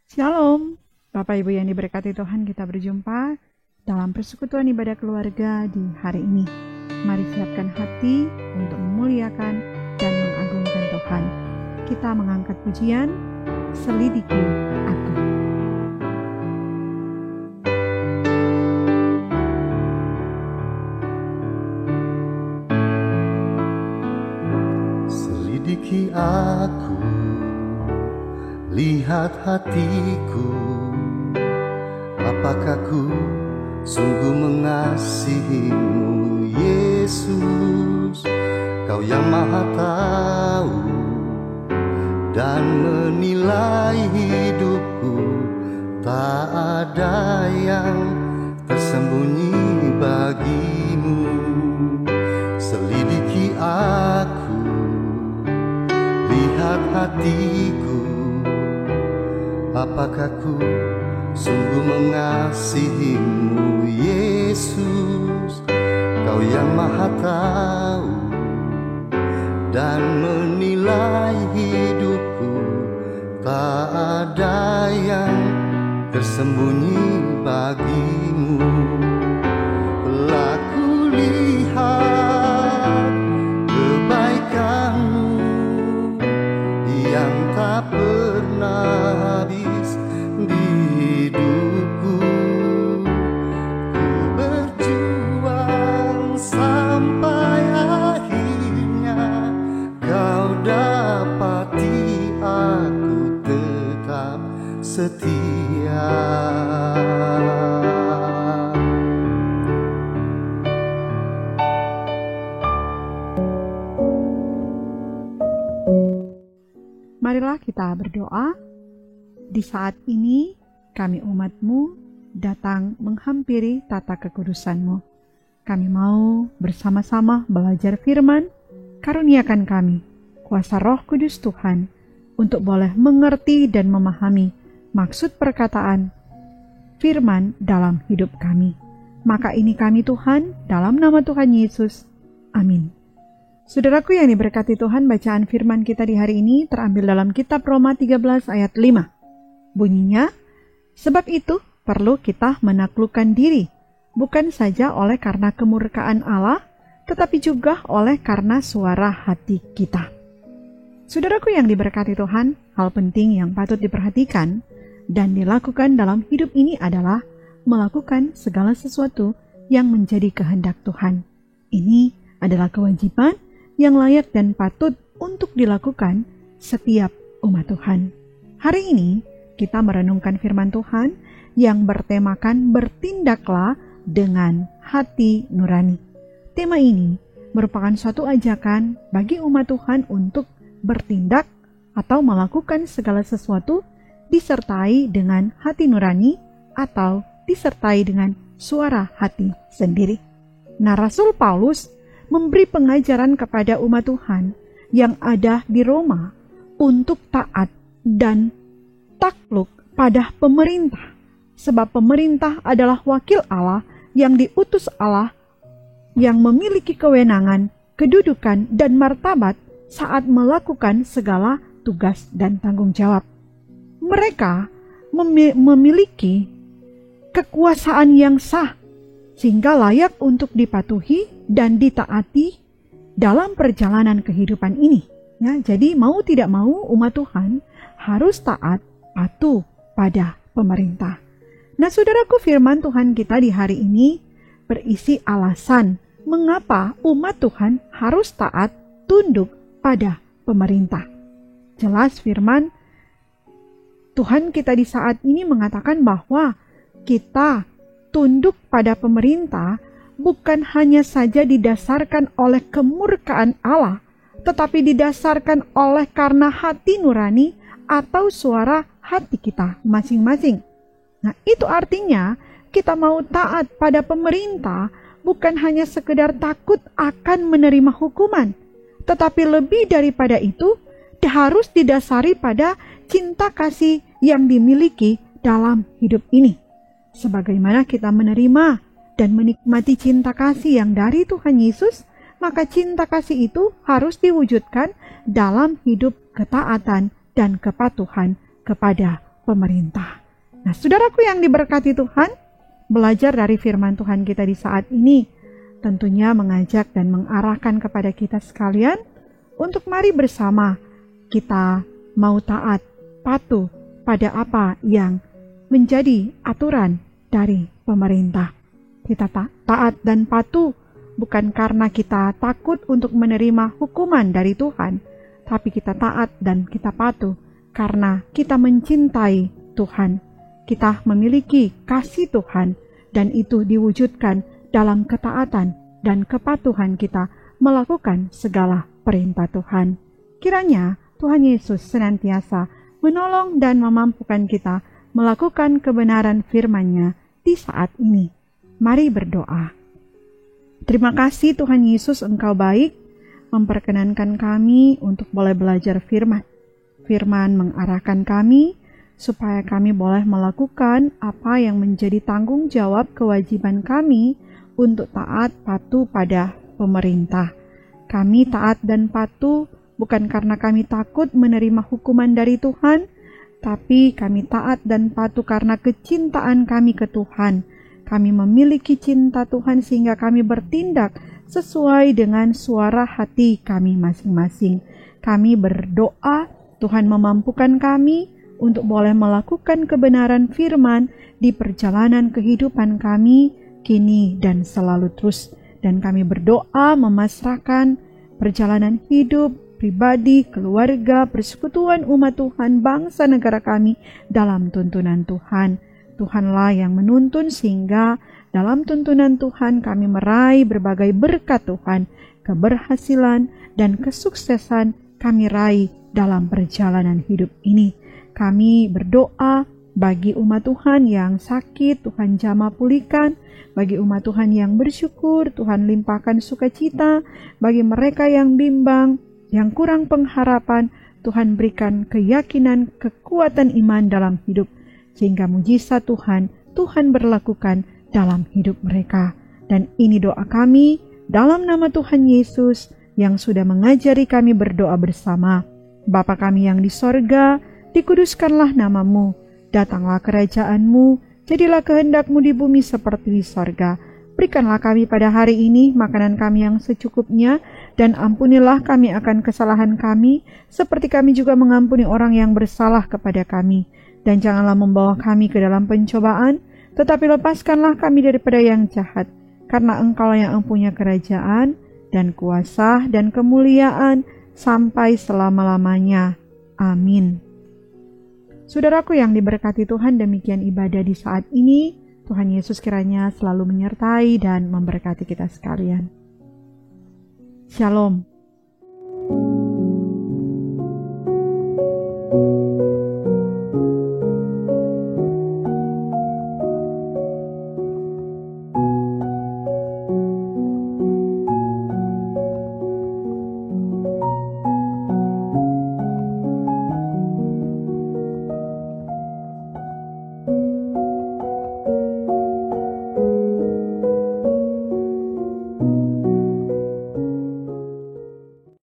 Shalom, Bapak Ibu yang diberkati Tuhan, kita berjumpa dalam persekutuan ibadah keluarga di hari ini. Mari siapkan hati untuk memuliakan dan mengagungkan Tuhan. Kita mengangkat pujian, selidiki aku. Selidiki aku, lihat hatiku, apakah ku sungguh mengasihimu, Yesus? Kau yang maha tahu dan menilai hidupku, tak ada yang tersembunyi bagimu. Selidiki aku, lihat hatiku, apakah ku sungguh mengasihimu, Yesus? Kau yang maha tahu dan menilai hidupku, tak ada yang tersembunyi bagimu. Telah kulihat kebaikanmu yang tak pernah habis di hidupku. Ku berjuang sampai akhirnya kau dapati aku tetap setia. Marilah kita berdoa. Di saat ini kami umat-Mu datang menghampiri tata kekudusan-Mu. Kami mau bersama-sama belajar firman. Karuniakan kami kuasa Roh Kudus Tuhan untuk boleh mengerti dan memahami maksud perkataan firman dalam hidup kami. Maka ini kami Tuhan, dalam nama Tuhan Yesus. Amin. Saudaraku yang diberkati Tuhan, bacaan firman kita di hari ini terambil dalam kitab Roma 13 ayat 5. Bunyinya, sebab itu perlu kita menaklukkan diri, bukan saja oleh karena kemurkaan Allah, tetapi juga oleh karena suara hati kita. Saudaraku yang diberkati Tuhan, hal penting yang patut diperhatikan dan dilakukan dalam hidup ini adalah melakukan segala sesuatu yang menjadi kehendak Tuhan. Ini adalah kewajiban yang layak dan patut untuk dilakukan setiap umat Tuhan. Hari ini kita merenungkan firman Tuhan yang bertemakan bertindaklah dengan hati nurani. Tema ini merupakan suatu ajakan bagi umat Tuhan untuk bertindak atau melakukan segala sesuatu disertai dengan hati nurani atau disertai dengan suara hati sendiri. Nah, Rasul Paulus memberi pengajaran kepada umat Tuhan yang ada di Roma untuk taat dan takluk pada pemerintah, sebab pemerintah adalah wakil Allah yang diutus Allah yang memiliki kewenangan, kedudukan, dan martabat saat melakukan segala tugas dan tanggung jawab. Mereka memiliki kekuasaan yang sah sehingga layak untuk dipatuhi dan ditaati dalam perjalanan kehidupan ini. Ya, jadi mau tidak mau umat Tuhan harus taat, patuh pada pemerintah. Nah, saudaraku, firman Tuhan kita di hari ini berisi alasan mengapa umat Tuhan harus taat, tunduk pada pemerintah. Jelas firman Tuhan kita di saat ini mengatakan bahwa kita tunduk pada pemerintah bukan hanya saja didasarkan oleh kemurkaan Allah, tetapi didasarkan oleh karena hati nurani atau suara hati kita masing-masing. Nah, itu artinya kita mau taat pada pemerintah bukan hanya sekedar takut akan menerima hukuman, tetapi lebih daripada itu harus didasari pada cinta kasih yang dimiliki dalam hidup ini. Sebagaimana kita menerima dan menikmati cinta kasih yang dari Tuhan Yesus, maka cinta kasih itu harus diwujudkan dalam hidup ketaatan dan kepatuhan kepada pemerintah. Nah, saudaraku yang diberkati Tuhan, belajar dari firman Tuhan kita di saat ini tentunya mengajak dan mengarahkan kepada kita sekalian untuk mari bersama kita mau taat, patuh pada apa yang menjadi aturan dari pemerintah. Kita taat dan patuh bukan karena kita takut untuk menerima hukuman dari Tuhan, tapi kita taat dan kita patuh karena kita mencintai Tuhan. Kita memiliki kasih Tuhan dan itu diwujudkan dalam ketaatan dan kepatuhan kita melakukan segala perintah Tuhan. Kiranya Tuhan Yesus senantiasa menolong dan memampukan kita melakukan kebenaran firman-Nya di saat ini. Mari berdoa. Terima kasih Tuhan Yesus, Engkau baik, memperkenankan kami untuk boleh belajar firman. Firman mengarahkan kami supaya kami boleh melakukan apa yang menjadi tanggung jawab kewajiban kami untuk taat patuh pada pemerintah. Kami taat dan patuh bukan karena kami takut menerima hukuman dari Tuhan, tapi kami taat dan patuh karena kecintaan kami ke Tuhan. Kami memiliki cinta Tuhan sehingga kami bertindak sesuai dengan suara hati kami masing-masing. Kami berdoa Tuhan memampukan kami untuk boleh melakukan kebenaran firman di perjalanan kehidupan kami kini dan selalu terus. Dan kami berdoa memasrahkan perjalanan hidup, pribadi, keluarga, persekutuan umat Tuhan, bangsa negara kami dalam tuntunan Tuhan. Tuhanlah yang menuntun sehingga dalam tuntunan Tuhan kami meraih berbagai berkat Tuhan, keberhasilan dan kesuksesan kami raih dalam perjalanan hidup ini. Kami berdoa bagi umat Tuhan yang sakit, Tuhan jamah pulihkan. Bagi umat Tuhan yang bersyukur, Tuhan limpahkan sukacita. Bagi mereka yang bimbang, yang kurang pengharapan, Tuhan berikan keyakinan, kekuatan iman dalam hidup. Sehingga mujizat Tuhan berlakukan dalam hidup mereka. Dan ini doa kami dalam nama Tuhan Yesus yang sudah mengajari kami berdoa bersama. Bapa kami yang di sorga, dikuduskanlah namamu, datanglah kerajaan-Mu, jadilah kehendak-Mu di bumi seperti di sorga. Berikanlah kami pada hari ini makanan kami yang secukupnya, dan ampunilah kami akan kesalahan kami, seperti kami juga mengampuni orang yang bersalah kepada kami. Dan janganlah membawa kami ke dalam pencobaan, tetapi lepaskanlah kami daripada yang jahat, karena Engkau yang mempunyai kerajaan, dan kuasa, dan kemuliaan, sampai selama-lamanya. Amin. Saudaraku yang diberkati Tuhan, demikian ibadah di saat ini. Tuhan Yesus kiranya selalu menyertai dan memberkati kita sekalian. Shalom.